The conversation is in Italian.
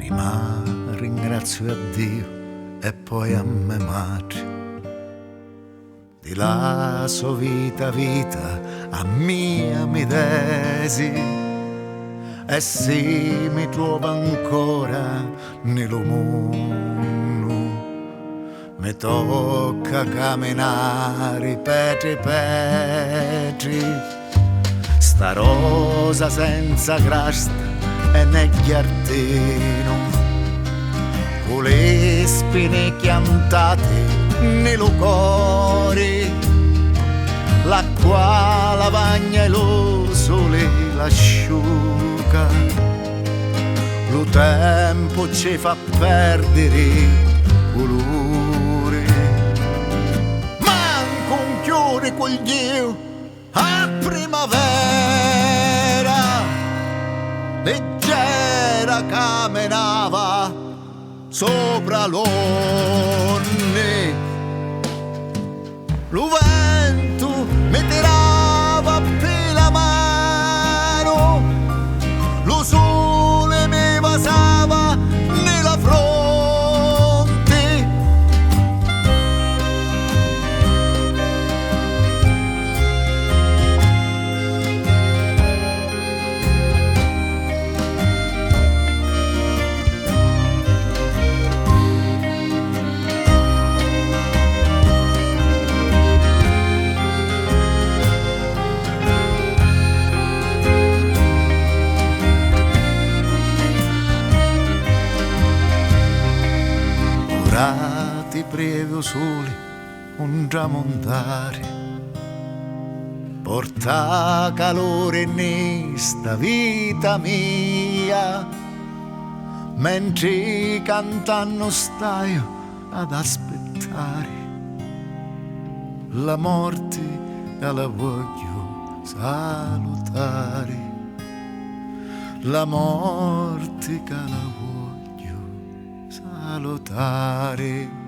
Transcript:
Prima ringrazio a Dio e poi a me madre di la sua vita a mia mi desi, e si mi trova ancora nello mondo, mi tocca camminare petri, sta rosa senza crasta e né giardino, con le spine chiantate nello cuore, l'acqua lavagna e lo sole l'asciuga, lo tempo ci fa perdere colore, manco un fiore col Dio a primavera, leggera camminava sopra l'onne, lo vento mi tirava per la mano, lo sole mi basava nella fronte. Ora ti prego sole un tramontare, porta calore in sta vita mia, mentre cantando stai ad aspettare la morte che la voglio salutare, la morte che la voglio salutare.